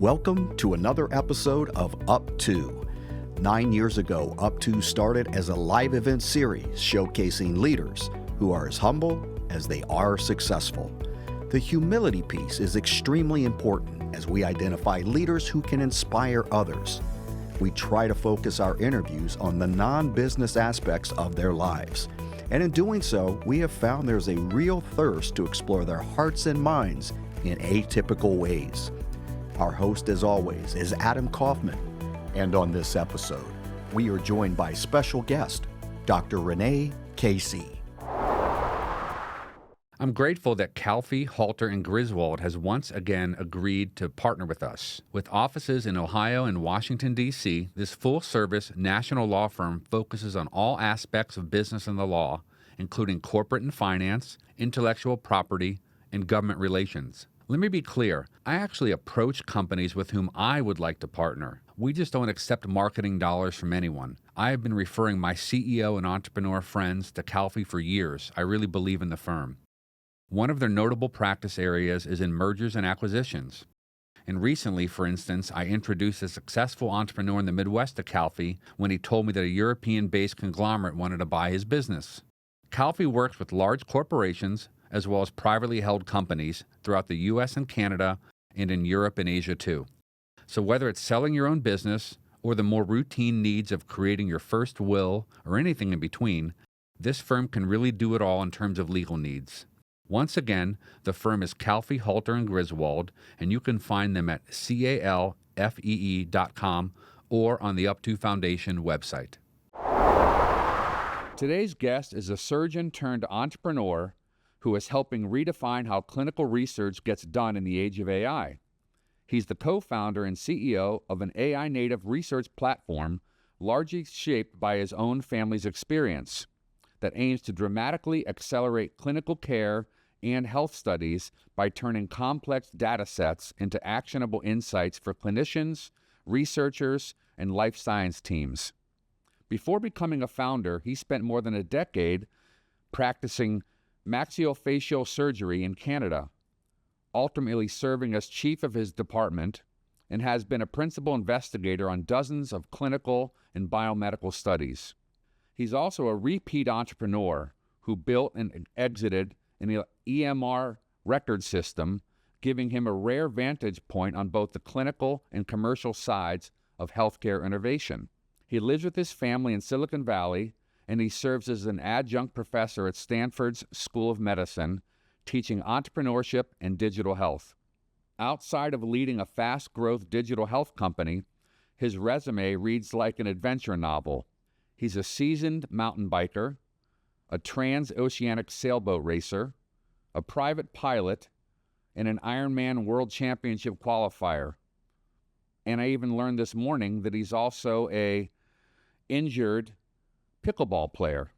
Welcome to another episode of Up2. 9 years ago, Up2 started as a live event series showcasing leaders who are as humble as they are successful. The humility piece is extremely important as we identify leaders who can inspire others. We try to focus our interviews on the non-business aspects of their lives. And in doing so, we have found there's a real thirst to explore their hearts and minds in atypical ways. Our host, as always, is Adam Kaufman. And on this episode, we are joined by special guest, Dr. Rene Caissie. I'm grateful that Caissie, Halter & Griswold has once again agreed to partner with us. With offices in Ohio and Washington, D.C., this full-service national law firm focuses on all aspects of business and the law, including corporate and finance, intellectual property, and government relations. Let me be clear, I actually approach companies with whom I would like to partner. We just don't accept marketing dollars from anyone. I have been referring my CEO and entrepreneur friends to Caissie for years. I really believe in the firm. One of their notable practice areas is in mergers and acquisitions. And recently, for instance, I introduced a successful entrepreneur in the Midwest to Caissie when he told me that a European-based conglomerate wanted to buy his business. Caissie works with large corporations as well as privately held companies throughout the U.S. and Canada and in Europe and Asia too. So whether it's selling your own business or the more routine needs of creating your first will or anything in between, this firm can really do it all in terms of legal needs. Once again, the firm is Caissie, Halter & Griswold, and you can find them at calfee.com or on the Up2 Foundation website. Today's guest is a surgeon turned entrepreneur who is helping redefine how clinical research gets done in the age of AI. He's the co-founder and CEO of an AI-native research platform largely shaped by his own family's experience that aims to dramatically accelerate clinical care and health studies by turning complex datasets into actionable insights for clinicians, researchers, and life science teams. Before becoming a founder, he spent more than a decade practicing maxillofacial surgery in Canada, ultimately serving as chief of his department, and has been a principal investigator on dozens of clinical and biomedical studies. He's also a repeat entrepreneur who built and exited an EMR record system, giving him a rare vantage point on both the clinical and commercial sides of healthcare innovation. He lives with his family in Silicon Valley, and he serves as an adjunct professor at Stanford's School of Medicine, teaching entrepreneurship and digital health. Outside of leading a fast-growth digital health company, his resume reads like an adventure novel. He's a seasoned mountain biker, a transoceanic sailboat racer, a private pilot, and an Ironman World Championship qualifier. And I even learned this morning that he's also a injured pickleball player.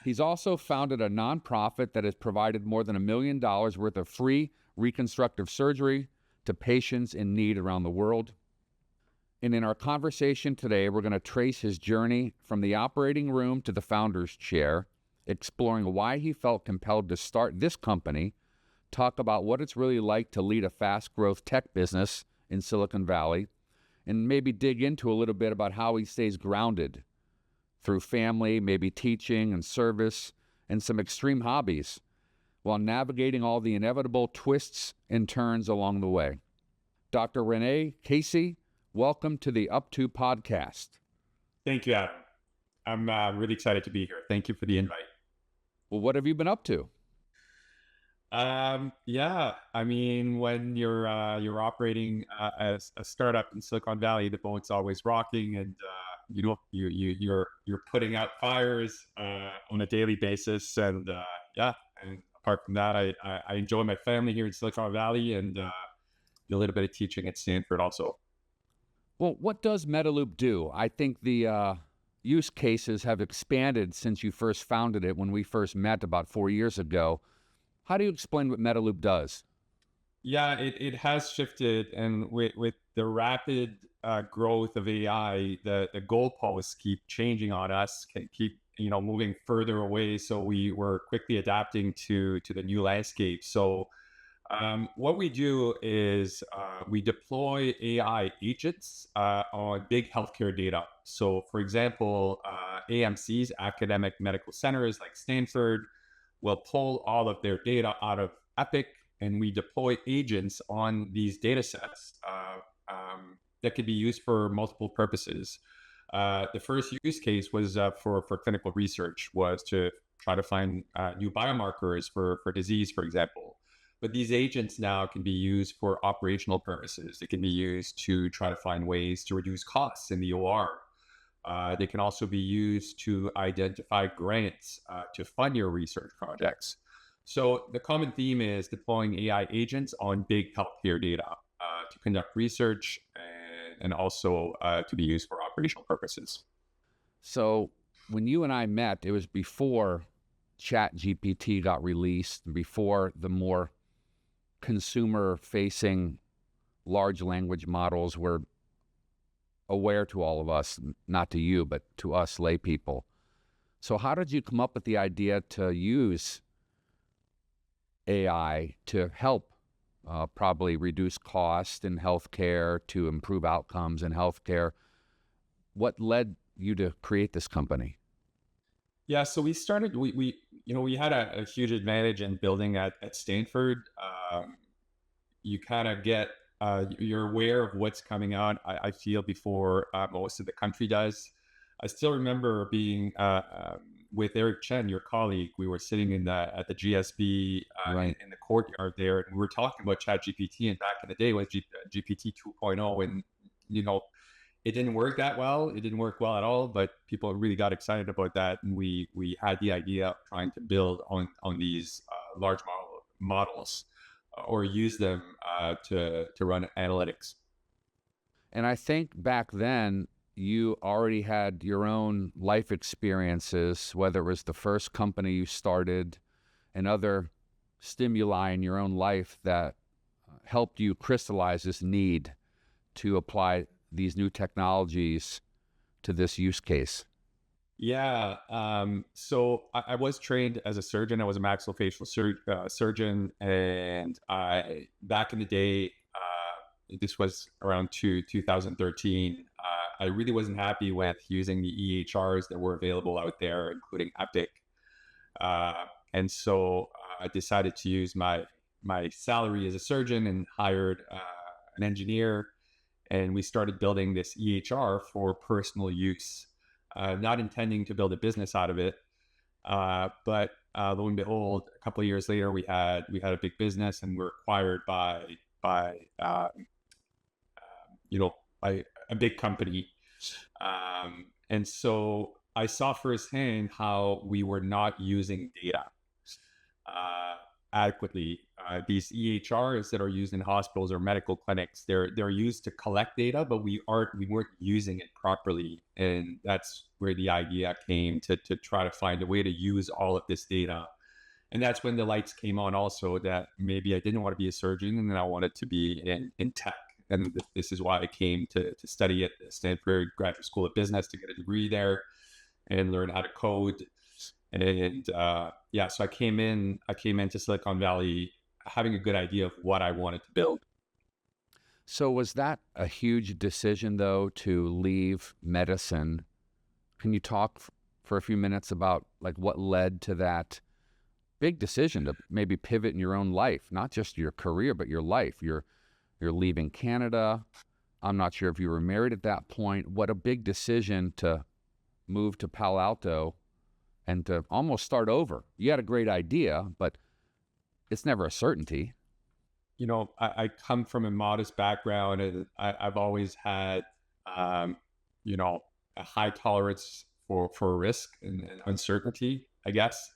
He's also founded a nonprofit that has provided more than $1 million worth of free reconstructive surgery to patients in need around the world. And in our conversation today, we're going to trace his journey from the operating room to the founder's chair, exploring why he felt compelled to start this company, talk about what it's really like to lead a fast-growth tech business in Silicon Valley, and maybe dig into a little bit about how he stays grounded through family, maybe teaching and service, and some extreme hobbies, while navigating all the inevitable twists and turns along the way. Dr. Rene Caissie, welcome to the Up2 Podcast. Thank you, Adam. I'm really excited to be here. Thank you for the invite. Well, what have you been up to? Yeah, I mean, when you're operating as a startup in Silicon Valley, the boat's always rocking, and you're putting out fires on a daily basis, and and apart from that, I enjoy my family here in Silicon Valley, and do a little bit of teaching at Stanford also. Well, what does Medeloop do? I think the use cases have expanded since you first founded it when we first met about 4 years ago. How do you explain what Medeloop does? Yeah, it has shifted, and with the rapid growth of AI, the goalposts keep changing on us, keep moving further away. So we were quickly adapting to the new landscape. So What we do is we deploy AI agents on big healthcare data. So, for example, AMCs, academic medical centers like Stanford, will pull all of their data out of Epic, and we deploy agents on these data sets that could be used for multiple purposes. The first use case was for clinical research, was to try to find new biomarkers for disease, for example. But these agents now can be used for operational purposes. They can be used to try to find ways to reduce costs in the OR. They can also be used to identify grants to fund your research projects. So the common theme is deploying AI agents on big healthcare data to conduct research and also to be used for operational purposes. So when you and I met, it was before ChatGPT got released, before the more consumer-facing large language models were aware to all of us, not to you, but to us lay people. So how did you come up with the idea to use AI to help probably reduce cost in healthcare, to improve outcomes in healthcare? What led you to create this company? Yeah, so we started. We had a huge advantage in building at Stanford. You kind of get you're aware of what's coming out. I feel before most of the country does. I still remember being with Eric Chen, your colleague. We were sitting at the GSB Right. in the courtyard there, and we were talking about ChatGPT. And back in the day was GPT 2.0, and it didn't work that well. It didn't work well at all, but people really got excited about that, and we had the idea of trying to build on these large models or use them to run analytics. And I think back then you already had your own life experiences, whether it was the first company you started and other stimuli in your own life that helped you crystallize this need to apply these new technologies to this use case. Yeah. So I was trained as a surgeon. I was a maxillofacial surgeon, and back in the day, this was around 2013. I really wasn't happy with using the EHRs that were available out there, including Epic. And so I decided to use my salary as a surgeon and hired an engineer, and we started building this EHR for personal use, not intending to build a business out of it. But lo and behold, a couple of years later, we had a big business, and we're acquired by by a big company. And so I saw firsthand how we were not using data adequately. These EHRs that are used in hospitals or medical clinics, they're used to collect data, but we weren't using it properly, and that's where the idea came to try to find a way to use all of this data. And that's when the lights came on also, that maybe I didn't want to be a surgeon and then I wanted to be in tech. And this is why I came to study at Stanford Graduate School of Business, to get a degree there and learn how to code. And so I came into Silicon Valley having a good idea of what I wanted to build. So was that a huge decision, though, to leave medicine? Can you talk for a few minutes about like what led to that big decision to maybe pivot in your own life, not just your career, but your life? You're leaving Canada. I'm not sure if you were married at that point. What a big decision to move to Palo Alto and to almost start over. You had a great idea, but it's never a certainty. I come from a modest background, and I've always had, a high tolerance for risk and uncertainty, I guess.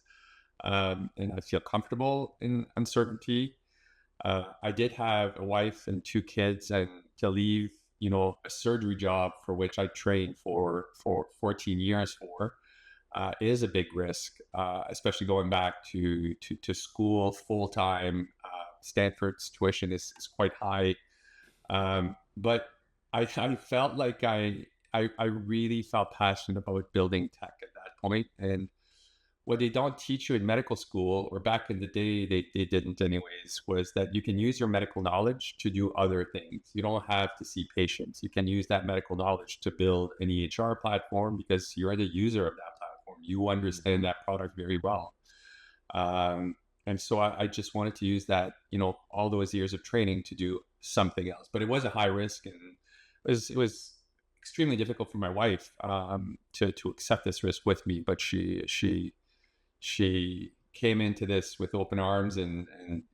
And I feel comfortable in uncertainty. I did have a wife and 2 kids, and to leave, a surgery job for which I trained for 14 years for, is a big risk, especially going back to school full time. Stanford's tuition is quite high, but I felt like I really felt passionate about building tech at that point, and what they don't teach you in medical school, or back in the day, they didn't anyways, was that you can use your medical knowledge to do other things. You don't have to see patients. You can use that medical knowledge to build an EHR platform because you're the user of that platform. You understand that product very well. And so I just wanted to use that, all those years of training to do something else. But it was a high risk, and it was extremely difficult for my wife to accept this risk with me. But she came into this with open arms, and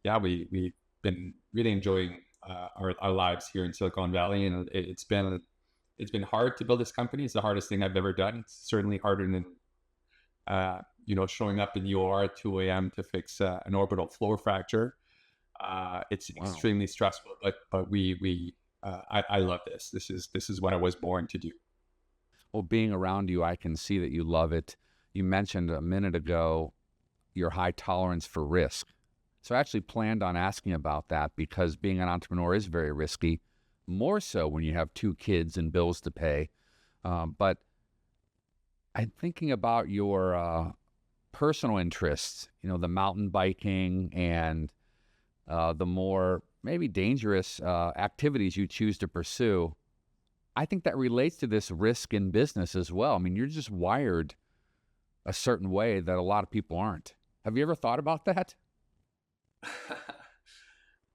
yeah, we've been really enjoying our lives here in Silicon Valley, and it's been hard to build this company. It's the hardest thing I've ever done. It's certainly harder than showing up in the OR at 2 a.m. to fix an orbital floor fracture. It's extremely stressful, but I love this. This is what I was born to do. Well, being around you, I can see that you love it. You mentioned a minute ago your high tolerance for risk. So I actually planned on asking about that because being an entrepreneur is very risky, more so when you have 2 kids and bills to pay. But I'm thinking about your personal interests, the mountain biking and the more maybe dangerous activities you choose to pursue. I think that relates to this risk in business as well. I mean, you're just wired a certain way that a lot of people aren't. Have you ever thought about that?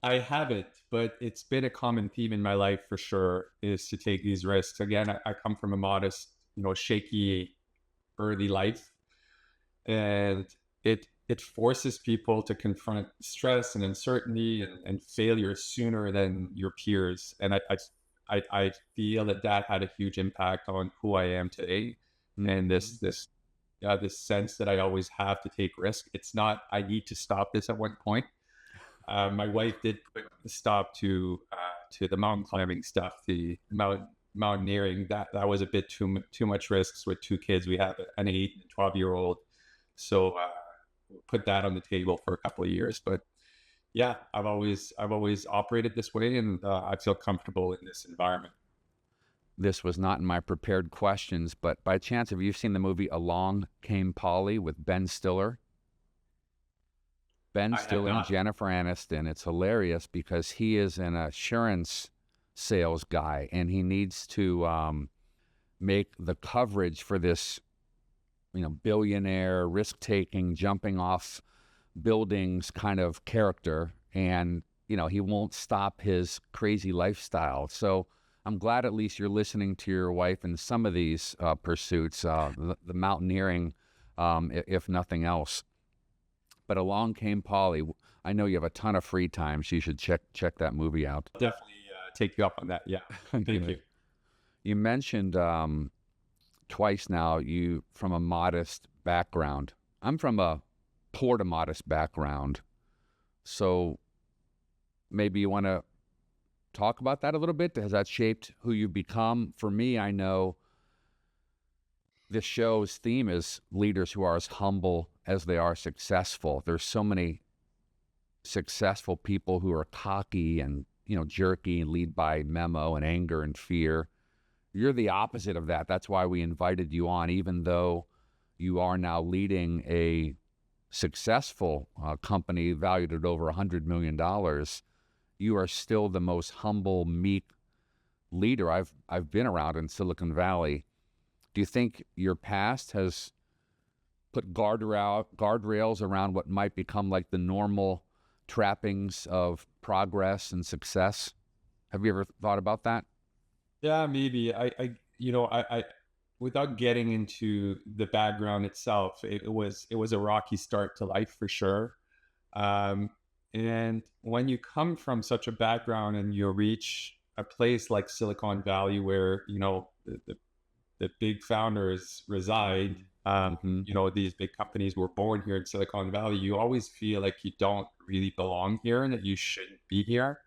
I haven't, but it's been a common theme in my life for sure, is to take these risks. Again, I come from a modest, shaky early life, and it forces people to confront stress and uncertainty and failure sooner than your peers. And I feel that had a huge impact on who I am today. And this sense that I always have to take risk. It's not, I need to stop this at one point. My wife did put a stop to the mountain climbing stuff, the mountaineering. That was a bit too much risks with 2 kids. We have an 8 and 12-year-old. So put that on the table for a couple of years. But yeah, I've always operated this way, and I feel comfortable in this environment. This was not in my prepared questions, but by chance, have you seen the movie Along Came Polly with Ben Stiller? Ben Stiller and Jennifer Aniston. It's hilarious because he is an assurance sales guy, and he needs to make the coverage for this, billionaire, risk-taking, jumping off buildings kind of character. And, he won't stop his crazy lifestyle. So I'm glad at least you're listening to your wife in some of these pursuits, the mountaineering, if nothing else. But Along Came Polly. I know you have a ton of free time, so you should check that movie out. I'll definitely take you up on that. Yeah, thank you. You mentioned twice now you from a modest background. I'm from a poor to modest background. So maybe you want to talk about that a little bit. Has that shaped who you've become? For me, I know this show's theme is leaders who are as humble as they are successful. There's so many successful people who are cocky and, jerky and lead by memo and anger and fear. You're the opposite of that. That's why we invited you on, even though you are now leading a successful company valued at over $100 million. You are still the most humble, meek leader I've been around in Silicon Valley. Do you think your past has put guardrails around what might become like the normal trappings of progress and success? Have you ever thought about that? Yeah, maybe. I without getting into the background itself, it was a rocky start to life for sure. And when you come from such a background and you reach a place like Silicon Valley where, the big founders reside, these big companies were born here in Silicon Valley, you always feel like you don't really belong here and that you shouldn't be here,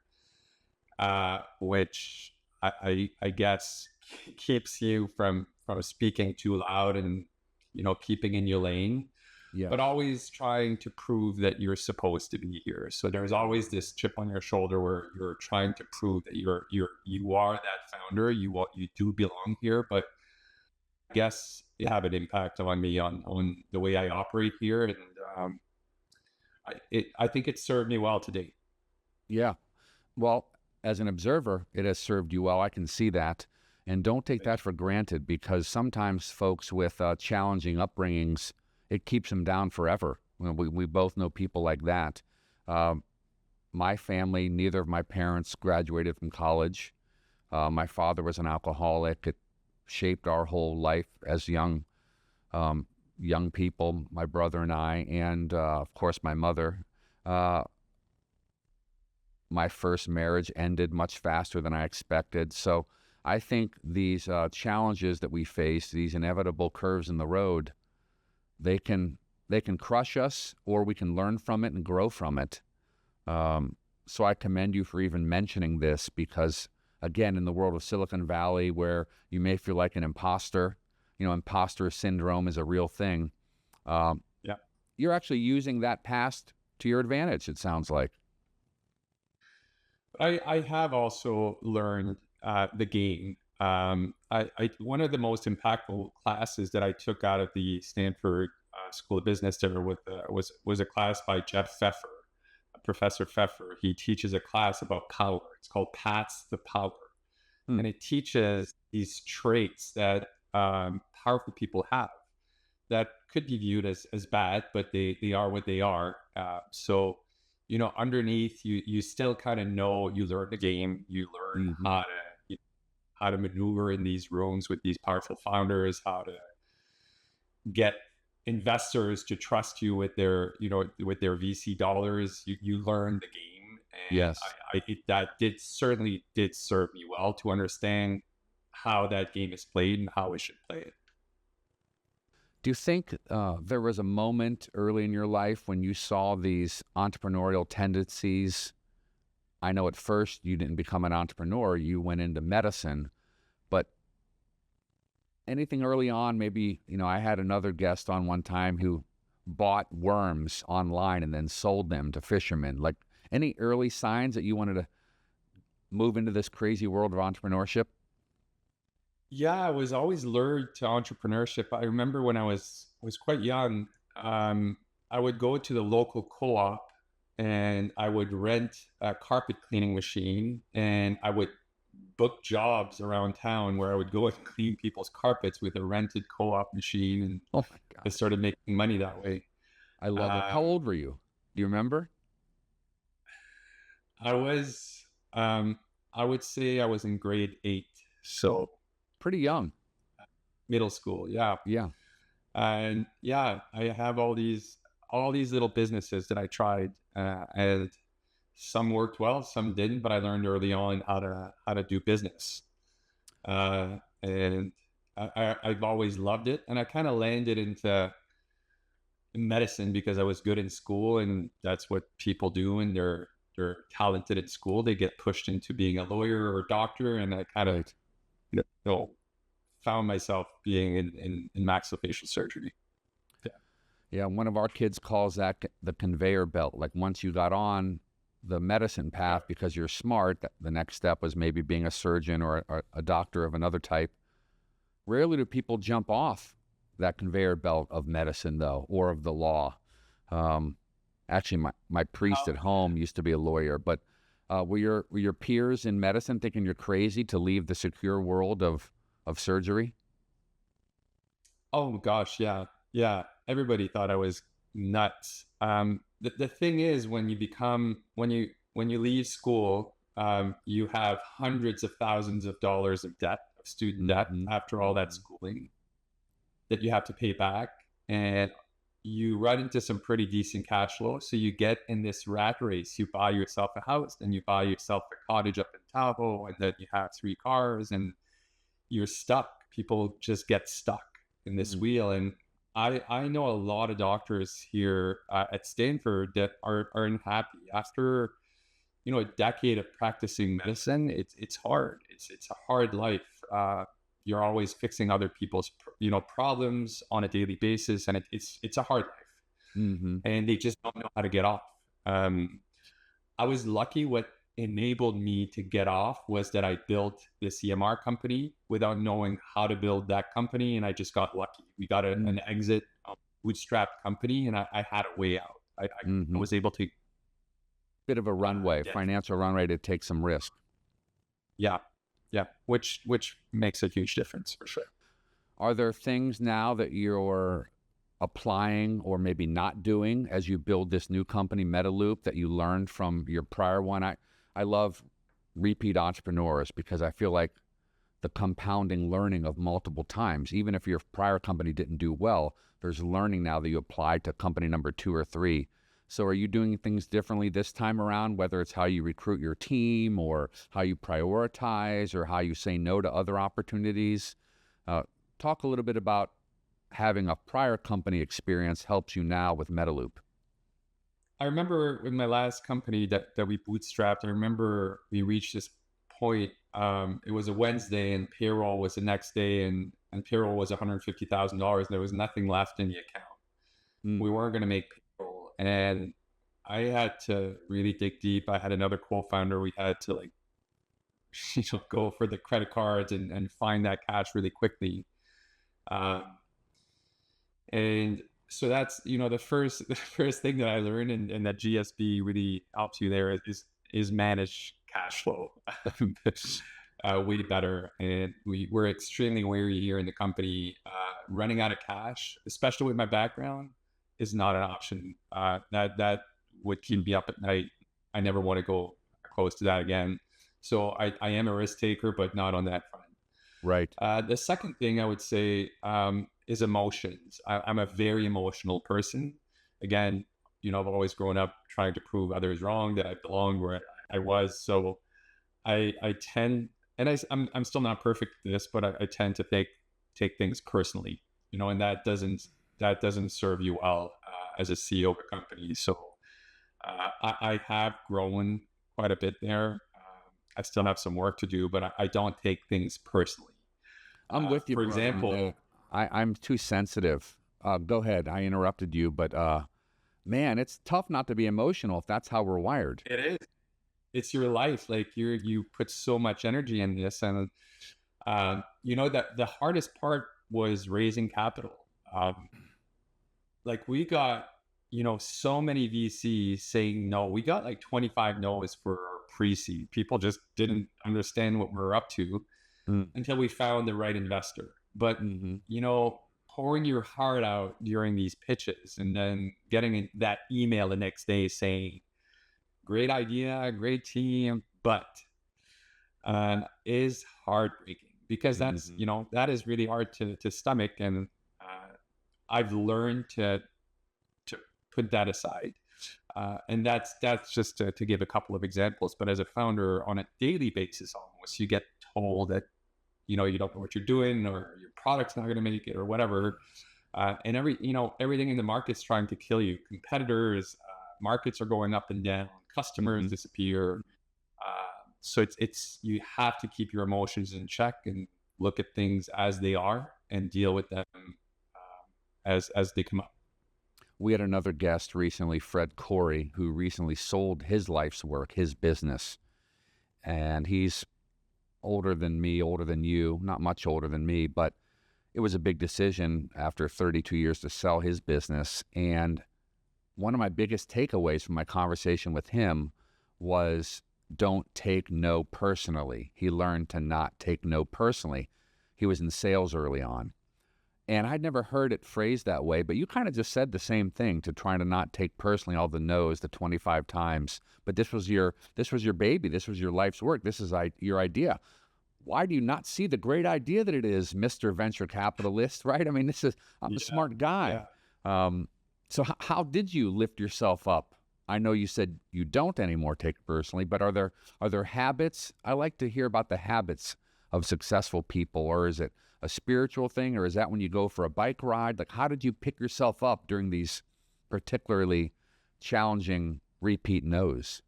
which I guess keeps you from speaking too loud and, keeping in your lane. Yeah. But always trying to prove that you're supposed to be here. So there's always this chip on your shoulder where you're trying to prove that you are that founder. You do belong here, but guess have an impact on me on the way I operate here. And I think it served me well today. Yeah. Well, as an observer, it has served you well. I can see that. And don't take that for granted, because sometimes folks with challenging upbringings, it keeps them down forever. We both know people like that. My family, neither of my parents graduated from college. My father was an alcoholic. It shaped our whole life as young people, my brother and I, and of course my mother. My first marriage ended much faster than I expected. So I think these challenges that we face, these inevitable curves in the road, they can crush us, or we can learn from it and grow from it. So I commend you for even mentioning this, because again, in the world of Silicon Valley, where you may feel like an imposter, imposter syndrome is a real thing. You're actually using that past to your advantage, it sounds like. I have also learned the game. One of the most impactful classes that I took out of the Stanford School of Business there was a class by Jeff Pfeffer, Professor Pfeffer. He teaches a class about power. It's called Paths to Power. And it teaches these traits that powerful people have that could be viewed as bad, but they are what they are. So underneath, you still kind of know, you learn the game, you learn how to maneuver in these rooms with these powerful founders, how to get investors to trust you with their VC dollars. You learn the game. And Yes. That certainly did serve me well to understand how that game is played and how we should play it. Do you think there was a moment early in your life when you saw these entrepreneurial tendencies? I know at first you didn't become an entrepreneur, you went into medicine, but anything early on, maybe, I had another guest on one time who bought worms online and then sold them to fishermen. Like, any early signs that you wanted to move into this crazy world of entrepreneurship? Yeah, I was always lured to entrepreneurship. I remember when I was quite young, I would go to the local co-op and I would rent a carpet cleaning machine, and I would book jobs around town where I would go and clean people's carpets with a rented co-op machine, and Oh my I God. started making money that way. I love it. How old were you? Do you remember? I was, I would say I was in grade 8, so Pretty young. middle school. Yeah. Yeah. And yeah, I have all these little businesses that I tried, and some worked well, some didn't, but I learned early on how to do business. And I've always loved it, and I kind of landed into medicine because I was good in school, and that's what people do, and they're talented at school. They get pushed into being a lawyer or a doctor, and I kind of found myself being in maxillofacial surgery. Yeah, one of our kids calls that the conveyor belt. Like, once you got on the medicine path because you're smart, the next step was maybe being a surgeon or a doctor of another type. Rarely do people jump off that conveyor belt of medicine, though, or of the law. Actually, my priest at home used to be a lawyer, but were your peers in medicine thinking you're crazy to leave the secure world of surgery? Oh gosh, yeah. Everybody thought I was nuts. The thing is, when you leave school, you have hundreds of thousands of dollars of debt, of student debt, after all that schooling that you have to pay back, and you run into some pretty decent cash flow. So you get in this rat race. You buy yourself a house, then you buy yourself a cottage up in Tahoe, and then you have 3 cars, and you're stuck. People just get stuck in this wheel. And I know a lot of doctors here at Stanford that are unhappy after a decade of practicing medicine. It's hard. It's a hard life. You're always fixing other people's problems on a daily basis, and it's a hard life. And they just don't know how to get off. I was lucky enabled me to get off was that I built this EMR company without knowing how to build that company. And I just got lucky. We got an exit, bootstrapped company, and I had a way out. I was able to. Bit of a runway, financial runway to take some risk. Yeah. Which makes a huge difference for sure. Are there things now that you're applying or maybe not doing as you build this new company, Medeloop, that you learned from your prior one? I love repeat entrepreneurs because I feel like the compounding learning of multiple times, even if your prior company didn't do well, there's learning now that you apply to company number 2 or 3. So are you doing things differently this time around, whether it's how you recruit your team or how you prioritize or how you say no to other opportunities? Talk a little bit about having a prior company experience helps you now with Medeloop. I remember in my last company that we bootstrapped, I remember we reached this point. It was a Wednesday and payroll was the next day, and payroll was $150,000 and there was nothing left in the account. We weren't going to make payroll. And I had to really dig deep. I had another co-founder. We had to go for the credit cards and find that cash really quickly. And so that's, the first thing that I learned and that GSB really helps you there is manage cash flow way better. And we're extremely wary here in the company. Running out of cash, especially with my background, is not an option. That would keep me up at night. I never want to go close to that again. So I am a risk taker, but not on that front. Right. The second thing I would say is emotions. I'm a very emotional person. Again, I've always grown up trying to prove others wrong, that I belonged where I was. So I tend, and I'm still not perfect at this, but I tend to take things personally, and that doesn't serve you well as a CEO of a company. So I have grown quite a bit there. I still have some work to do, but I don't take things personally. I'm with you. For example, I'm too sensitive. Go ahead. I interrupted you, but man, it's tough not to be emotional if that's how we're wired. It is. It's your life. Like you put so much energy in this, and that the hardest part was raising capital. We got so many VCs saying no. We got 25 no's for pre-seed. People just didn't understand what we're up to until we found the right investor. But pouring your heart out during these pitches and then getting that email the next day saying, great idea, great team, but is heartbreaking because that's, that is really hard to stomach. And I've learned to put that aside. And that's just to give a couple of examples. But as a founder on a daily basis, almost, you get told that, you don't know what you're doing or your product's not going to make it or whatever. And everything in the market's trying to kill you. Competitors, markets are going up and down, customers disappear. So it's you have to keep your emotions in check and look at things as they are and deal with them as they come up. We had another guest recently, Fred Corey, who recently sold his life's work, his business. And he's older than me, older than you, not much older than me, but it was a big decision after 32 years to sell his business. And one of my biggest takeaways from my conversation with him was don't take no personally. He learned to not take no personally. He was in sales early on. And I'd never heard it phrased that way, but you kind of just said the same thing, to trying to not take personally all the no's the 25 times. But this was your baby. This was your life's work. This is your idea. Why do you not see the great idea that it is, Mr. Venture Capitalist, right? I mean, I'm a smart guy. Yeah. So how did you lift yourself up? I know you said you don't anymore take it personally, but are there habits? I like to hear about the habits of successful people, or is it a spiritual thing, or is that when you go for a bike ride? How did you pick yourself up during these particularly challenging repeat no's?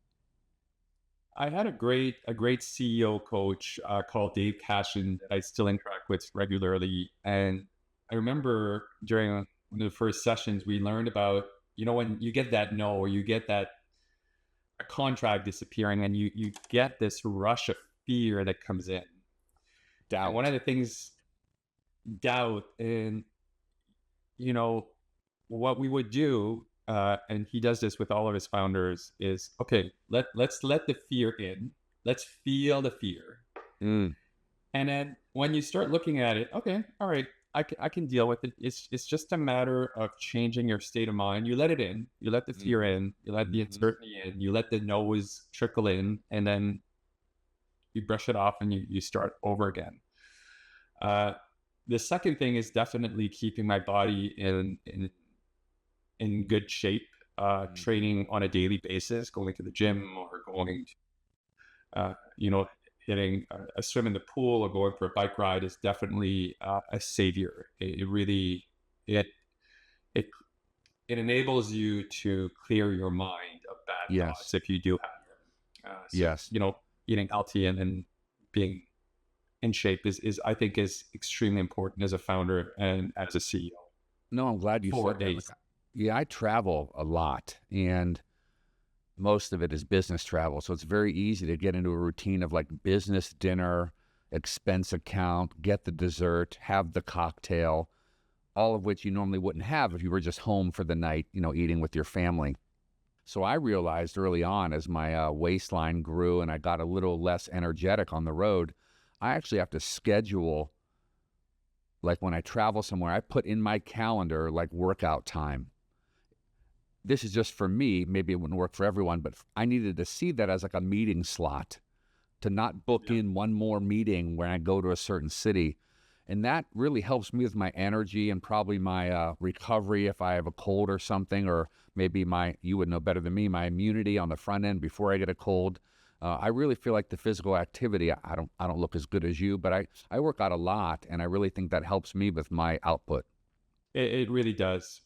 I had a great CEO coach called Dave Cashin that I still interact with regularly. And I remember during one of the first sessions, we learned about, when you get that no, or you get that, a contract disappearing, and you get this rush of fear that comes in. Doubt. And one of the things, doubt, and what we would do, and he does this with all of his founders, is okay. Let's let the fear in. Let's feel the fear, and then when you start looking at it, okay, all right, I can deal with it. It's just a matter of changing your state of mind. You let it in. You let the fear in. You let the uncertainty in. You let the noise trickle in, and then you brush it off and you start over again. The second thing is definitely keeping my body in good shape, training on a daily basis, going to the gym or going to, hitting a swim in the pool or going for a bike ride is definitely a savior. It really, it enables you to clear your mind of bad thoughts if you do have them. Eating healthy and being in shape is I think is extremely important as a founder and as a CEO. No, I'm glad you said that. Yeah, I travel a lot, and most of it is business travel. So it's very easy to get into a routine of like business dinner, expense account, get the dessert, have the cocktail, all of which you normally wouldn't have if you were just home for the night, eating with your family. So I realized early on as my waistline grew and I got a little less energetic on the road, I actually have to schedule, like when I travel somewhere, I put in my calendar like workout time. This is just for me. Maybe it wouldn't work for everyone, but I needed to see that as like a meeting slot, to not book in one more meeting when I go to a certain city. And that really helps me with my energy and probably my recovery if I have a cold or something, or maybe you would know better than me, my immunity on the front end before I get a cold. I really feel like the physical activity, I don't look as good as you, but I work out a lot, and I really think that helps me with my output. It really does.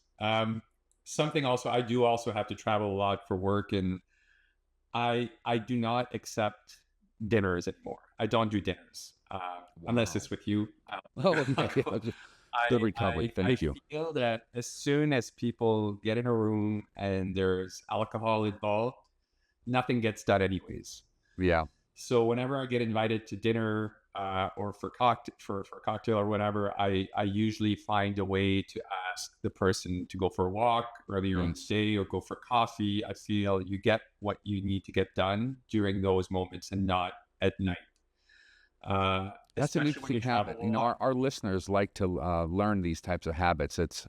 Something also, I do also have to travel a lot for work, and I do not accept dinners anymore. I don't do dinners unless it's with you. Good recovery. Thank you. I feel that as soon as people get in a room and there's alcohol involved, nothing gets done anyways. Yeah. So whenever I get invited to dinner or for a cocktail or whatever, I usually find a way to ask the person to go for a walk earlier on the day or go for coffee. I feel you get what you need to get done during those moments and not at night. That's an interesting habit. Our listeners like to learn these types of habits. It's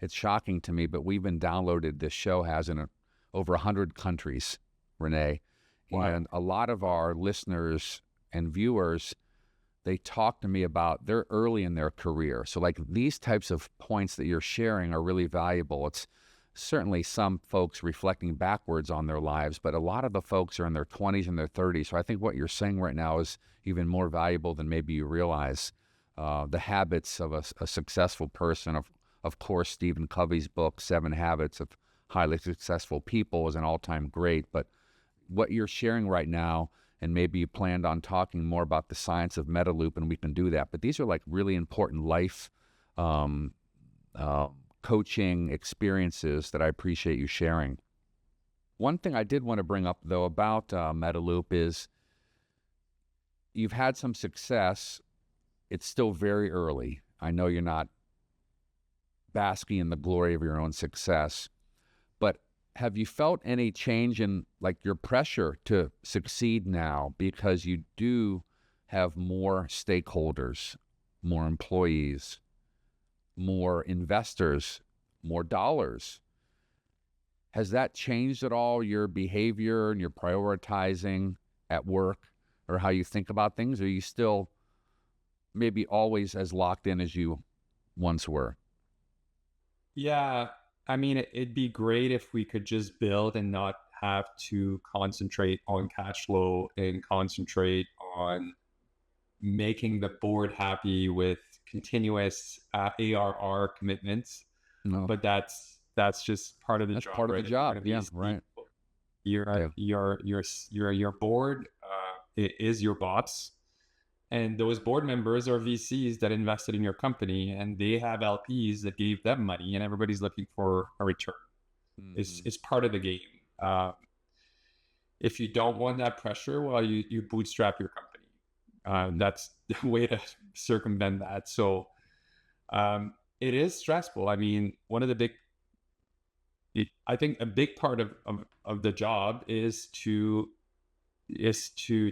shocking to me, but we've been downloaded. This show has in over 100 countries, Rene. Wow. And a lot of our listeners and viewers, they talk to me about they're early in their career. So like these types of points that you're sharing are really valuable. It's certainly some folks reflecting backwards on their lives, but a lot of the folks are in their 20s and their 30s. So I think what you're saying right now is even more valuable than maybe you realize. The habits of a successful person, of course, Stephen Covey's book, 7 Habits of Highly Successful People, is an all-time great. But what you're sharing right now, and maybe you planned on talking more about the science of Medeloop, and we can do that. But these are like really important life coaching experiences that I appreciate you sharing. One thing I did want to bring up, though, about Medeloop is you've had some success. It's still very early. I know you're not basking in the glory of your own success, but have you felt any change in like your pressure to succeed now because you do have more stakeholders, more employees, more investors, more dollars? Has that changed at all your behavior and your prioritizing at work or how you think about things? Or are you still maybe always as locked in as you once were? Yeah. I mean, it'd be great if we could just build and not have to concentrate on cash flow and concentrate on making the board happy with continuous ARR commitments. No. But that's just part of the job. That's part of the job. Yeah, right. Your board is your boss, and those board members are VCs that invested in your company, and they have LPs that gave them money, and everybody's looking for a return. Mm-hmm. It's part of the game. If you don't want that pressure, well, you bootstrap your company. That's the way to circumvent that. So it is stressful. I mean, I think a big part of the job is to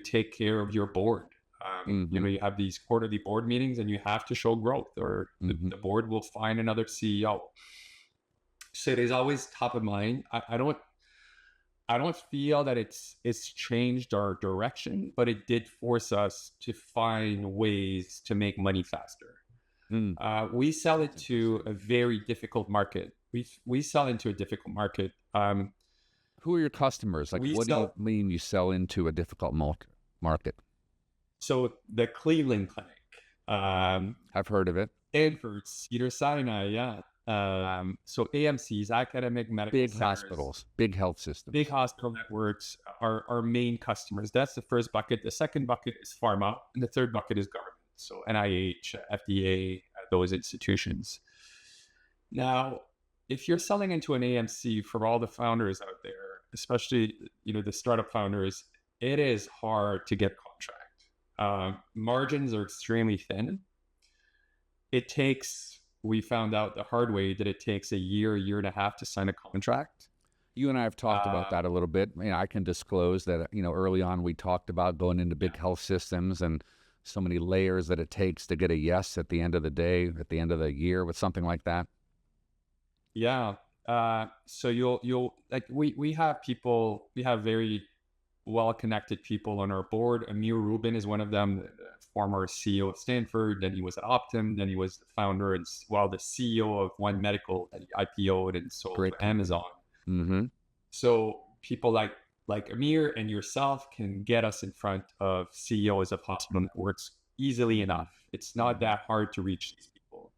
take care of your board. You have these quarterly board meetings, and you have to show growth, or the board will find another CEO. So it is always top of mind. I don't feel that it's changed our direction, but it did force us to find ways to make money faster. We sell it to a very difficult market. We sell into a difficult market. Who are your customers? Like, what do you mean you sell into a difficult market? So the Cleveland Clinic. I've heard of it. Stanford, Cedars-Sinai, yeah. So AMCs, academic medical big centers, hospitals, big health systems, big hospital networks are our main customers. That's the first bucket. The second bucket is pharma, and the third bucket is government. So NIH, FDA, those institutions. Now, if you're selling into an AMC, for all the founders out there, especially the startup founders, it is hard to get contract. Margins are extremely thin. We found out the hard way that it takes a year and a half to sign a contract. You and I have talked about that a little bit. I can disclose that, early on we talked about going into big health systems and so many layers that it takes to get a yes at the end of the day, at the end of the year, with something like that. Yeah. So you'll we have people, we have very well-connected people on our board. Amir Rubin is one of them, the former CEO of Stanford. Then he was at Optum. Then he was the founder and the CEO of One Medical that he IPO'd and sold to Amazon. So people like Amir and yourself can get us in front of CEOs of hospital networks easily enough. It's not that hard to reach these people.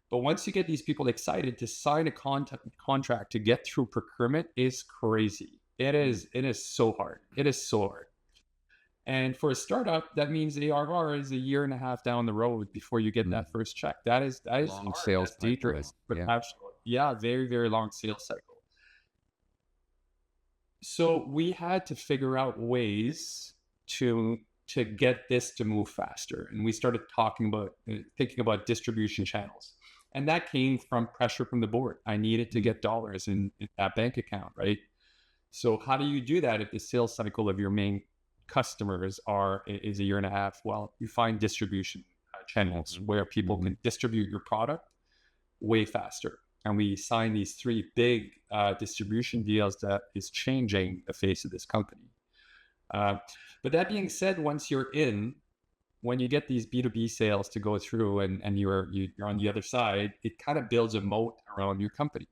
But once you get these people excited, to sign a contract to get through procurement is crazy. It is so hard. It is so hard. And for a startup, that means ARR is a year and a half down the road before you get that first check. That is long hard. Sales cycle. Yeah, very, very long sales cycle. So we had to figure out ways to get this to move faster. And we started thinking about distribution channels. And that came from pressure from the board. I needed to get dollars in that bank account, right? So how do you do that if the sales cycle of your main customers is a year and a half? Well, you find distribution channels where people can distribute your product way faster. And we signed these 3 big distribution deals that is changing the face of this company. But that being said, once you're in, when you get these B2B sales to go through and you're on the other side, it kind of builds a moat around your company.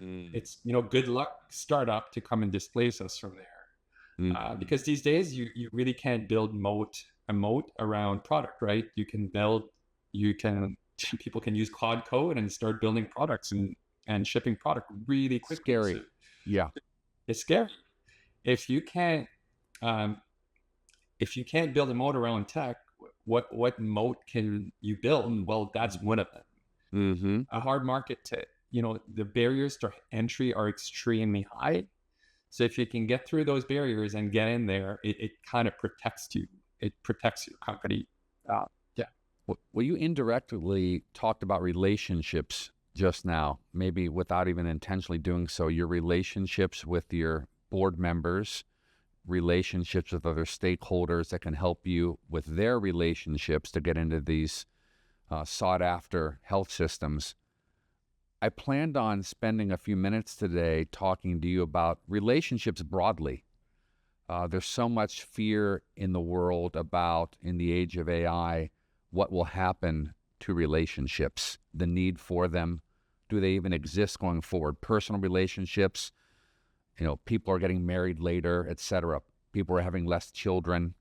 It's, good luck startup to come and displace us from there. Because these days you really can't build a moat around product, right? People can use Cloud Code and start building products and shipping product really quickly. Scary. So yeah. It's scary. If you can't build a moat around tech, what moat can you build? Well, that's one of them. A hard market the barriers to entry are extremely high. So if you can get through those barriers and get in there, it kind of protects you. It protects your company. Well, you indirectly talked about relationships just now, maybe without even intentionally doing so. Your relationships with your board members, relationships with other stakeholders that can help you with their relationships to get into these sought-after health systems. I planned on spending a few minutes today talking to you about relationships broadly. There's so much fear in the world about, in the age of AI, what will happen to relationships, the need for them. Do they even exist going forward? Personal relationships, people are getting married later, etc. People are having less children.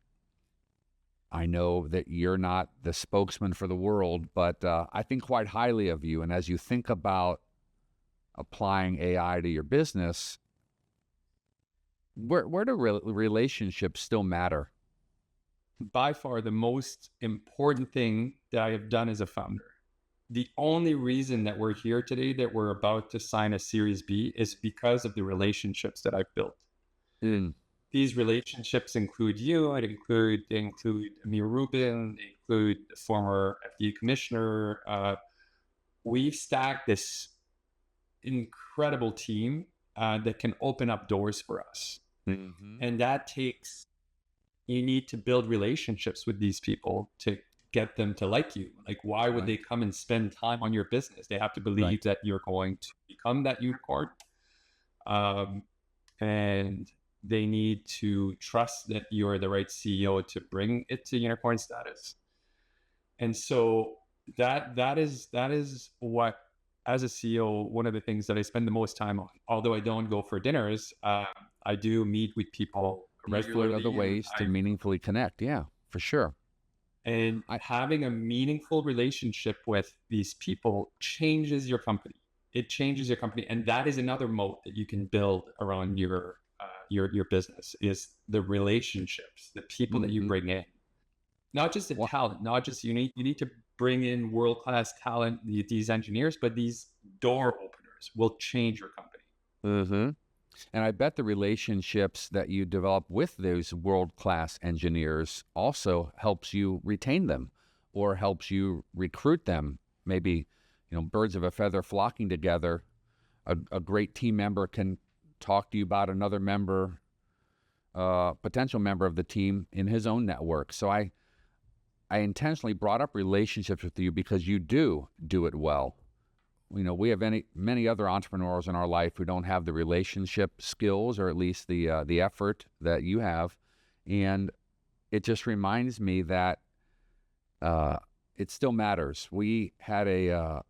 I know that you're not the spokesman for the world, but I think quite highly of you. And as you think about applying AI to your business, where do relationships still matter? By far the most important thing that I have done as a founder. The only reason that we're here today, that we're about to sign a Series B, is because of the relationships that I've built. these relationships include you, they include Amir Rubin, they include the former FDA commissioner. We've stacked this incredible team that can open up doors for us. Mm-hmm. And that takes, you need to build relationships with these people to get them to like you. Like, why would Right. they come and spend time on your business? They have to believe Right. that you're going to become that unicorn. And they need to trust that you're the right CEO to bring it to unicorn status. And so that is what, as a CEO, one of the things that I spend the most time on. Although I don't go for dinners, I do meet with people You explored other regularly, ways to meaningfully connect. Yeah, for sure. and I having a meaningful relationship with these people changes your company. It changes your company, and that is another moat that you can build around your business, is the relationships, the people that you Mhm. bring in. Not just the Wha- talent, not just you need to bring in world-class talent, these engineers, but these door openers will change your company. Mhm. And I bet the relationships that you develop with those world-class engineers also helps you retain them or helps you recruit them. Maybe, birds of a feather flocking together. A great team member can talk to you about another member, potential member of the team in his own network. So I intentionally brought up relationships with you because you do it well. We have many other entrepreneurs in our life who don't have the relationship skills, or at least the effort that you have, and it just reminds me that it still matters. We had a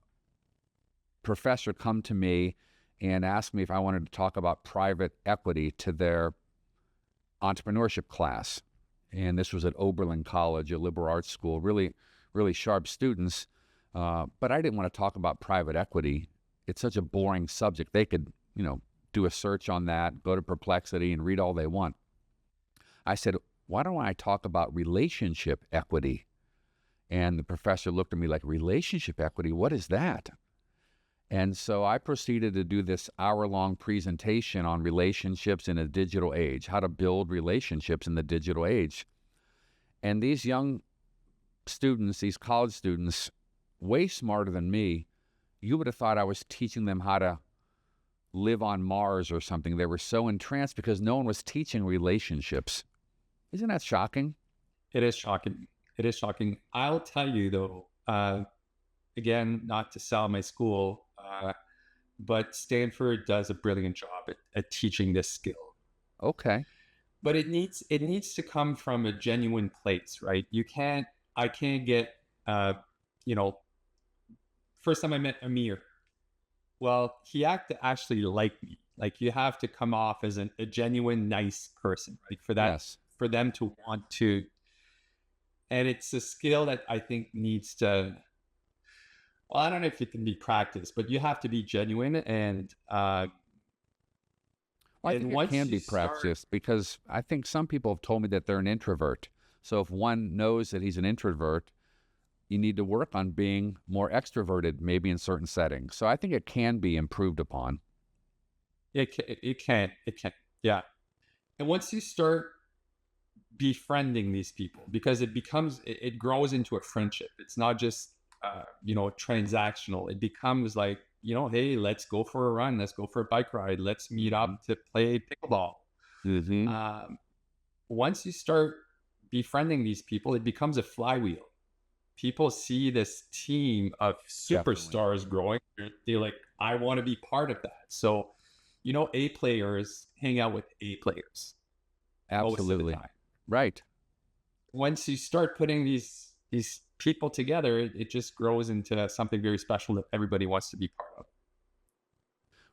professor come to me and ask me if I wanted to talk about private equity to their entrepreneurship class, and this was at Oberlin College, a liberal arts school. Really, really sharp students. But I didn't want to talk about private equity. It's such a boring subject. They could, do a search on that, go to Perplexity and read all they want. I said, why don't I talk about relationship equity? And the professor looked at me like, relationship equity? What is that? And so I proceeded to do this hour-long presentation on relationships in a digital age, how to build relationships in the digital age. And these young students, these college students, way smarter than me, you would have thought I was teaching them how to live on Mars or something. They were so entranced because no one was teaching relationships. Isn't that shocking? It is shocking. It is shocking. I'll tell you though, again, not to sell my school, but Stanford does a brilliant job at teaching this skill. Okay. But it needs to come from a genuine place, right? I can't get, you know, first time I met Amir, well, he acted actually like me. Like, you have to come off as a genuine nice person, right? Yes. For them to want to, and it's a skill that I think needs to, well, I don't know if it can be practiced, but you have to be genuine. Well, I And think it once can you be start, practiced because I think some people have told me that they're an introvert. So if one knows that he's an introvert, you need to work on being more extroverted, maybe in certain settings. So I think it can be improved upon. it can, yeah. And once you start befriending these people, because it grows into a friendship. It's not just transactional. It becomes like, hey, let's go for a run, let's go for a bike ride, let's meet up to play pickleball. Mm-hmm. um, Once you start befriending these people, it becomes a flywheel. People see this team of Definitely. superstars growing. They're like, I want to be part of that. So, A players hang out with A players most of the Absolutely. time. Right. Once you start putting these people together, it just grows into something very special that everybody wants to be part of.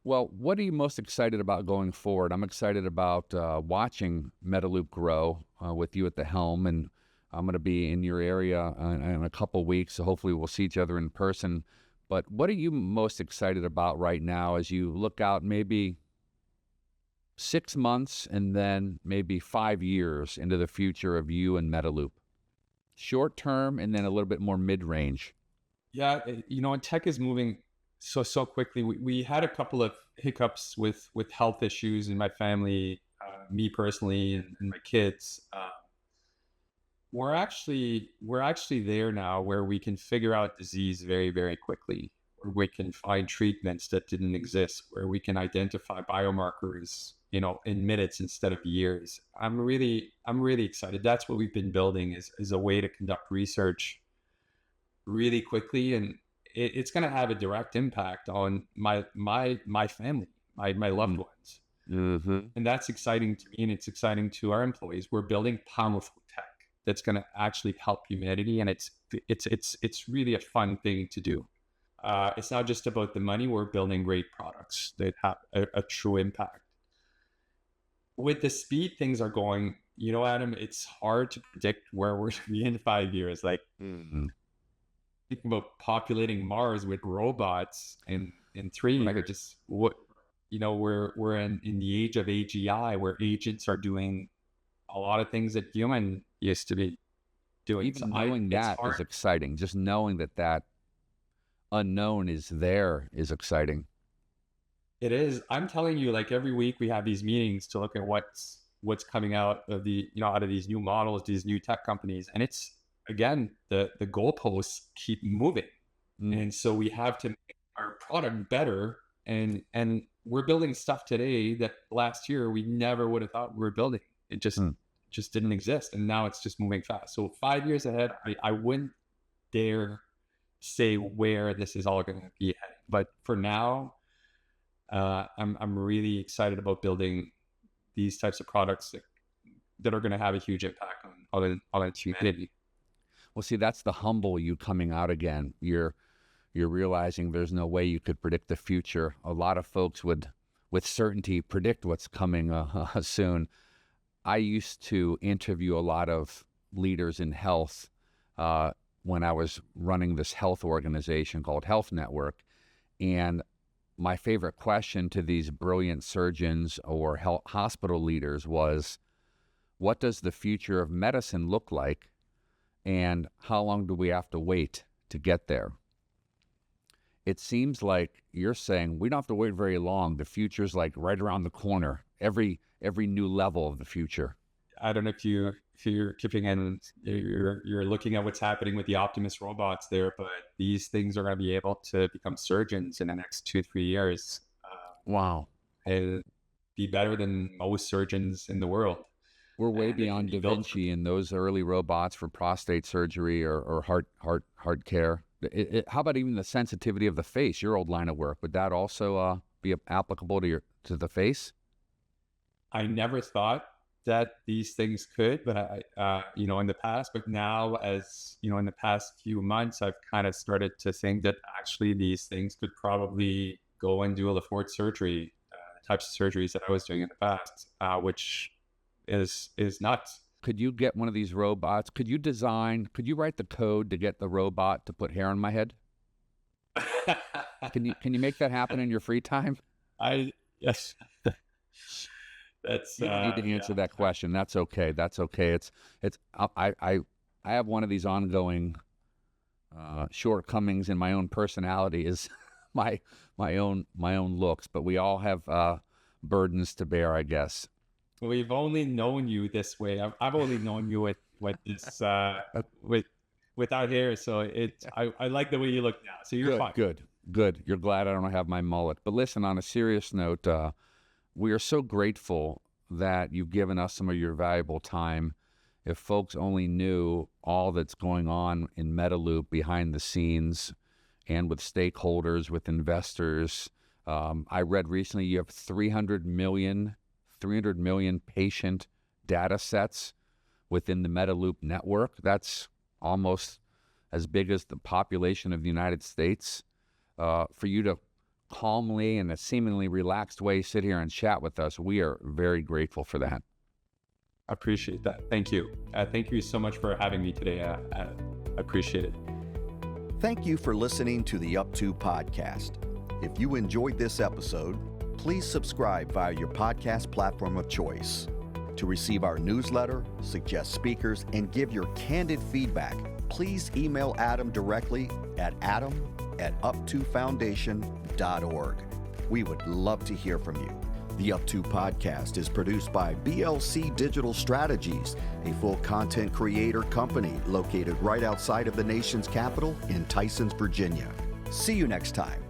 Well, what are you most excited about going forward? I'm excited about watching Medeloop grow with you at the helm, and I'm going to be in your area in a couple weeks, so hopefully we'll see each other in person. But what are you most excited about right now as you look out maybe 6 months and then maybe 5 years into the future of you and Medeloop? Short term and then a little bit more mid-range. Yeah, and tech is moving so quickly. We had a couple of hiccups with health issues in my family me personally and my kids, we're actually there now where we can figure out disease very, very quickly, where we can find treatments that didn't exist, where we can identify biomarkers, in minutes instead of years. I'm really excited. That's what we've been building is a way to conduct research really quickly, and it's going to have a direct impact on my family, my loved ones. Mm-hmm. And that's exciting to me, and it's exciting to our employees. We're building powerful tech that's going to actually help humanity, and it's really a fun thing to do. It's not just about the money. We're building great products that have a true impact. With the speed things are going, Adam, it's hard to predict where we're going to be in 5 years. Like, thinking about populating Mars with robots in 3 years, just what, we're in the age of AGI, where agents are doing a lot of things that human used to be doing. Even knowing that is exciting. Just knowing that unknown is there is exciting. It is. I'm telling you, like, every week we have these meetings to look at what's coming out of out of these new models, these new tech companies. And it's, again, the goalposts keep moving. And so we have to make our product better. And we're building stuff today that last year we never would have thought we were building. It just didn't exist. And now it's just moving fast. So 5 years ahead, I wouldn't dare say where this is all going to be heading. But for now, I'm really excited about building these types of products that are going to have a huge impact on humanity. Well, see, that's the humble you coming out again. You're realizing there's no way you could predict the future. A lot of folks would, with certainty, predict what's coming soon. I used to interview a lot of leaders in health when I was running this health organization called Health Network. And my favorite question to these brilliant surgeons or hospital leaders was, what does the future of medicine look like? And how long do we have to wait to get there? It seems like you're saying we don't have to wait very long. The future's like right around the corner. Every new level of the future. I don't know if you're keeping in, you're looking at what's happening with the Optimus robots there, but these things are going to be able to become surgeons in the next 2-3 years. Wow. And be better than most surgeons in the world. We're way beyond Da Vinci and those early robots for prostate surgery or heart care. How about even the sensitivity of the face, your old line of work? Would that also be applicable to the face? I never thought that these things could, but in the past, but now, as in the past few months, I've kind of started to think that actually these things could probably go and do a LaForte surgery, types of surgeries that I was doing in the past, which is nuts. Could you get one of these robots? Could you write the code to get the robot to put hair on my head? Can you make that happen in your free time? Yes. You need to answer that question. That's okay. I have one of these ongoing shortcomings in my own personality is my own looks, but we all have burdens to bear, I guess. We've only known you this way. I've only known you with this without hair. So I like the way you look now. So you're fine. Good. You're glad I don't have my mullet. But listen, on a serious note, we are so grateful that you've given us some of your valuable time. If folks only knew all that's going on in Medeloop behind the scenes and with stakeholders, with investors. I read recently you have 300 million patient data sets within the Medeloop network. That's almost as big as the population of the United States. For you to calmly and a seemingly relaxed way sit here and chat with us, we are very grateful for that. I appreciate that. Thank you. Thank you so much for having me today. I appreciate it. Thank you for listening to the Up2 Podcast. If you enjoyed this episode, please subscribe via your podcast platform of choice. To receive our newsletter, suggest speakers, and give your candid feedback, please email Adam directly at adam@up2foundation.org. We would love to hear from you. The Up2 Podcast is produced by BLC Digital Strategies, a full content creator company located right outside of the nation's capital in Tysons, Virginia. See you next time.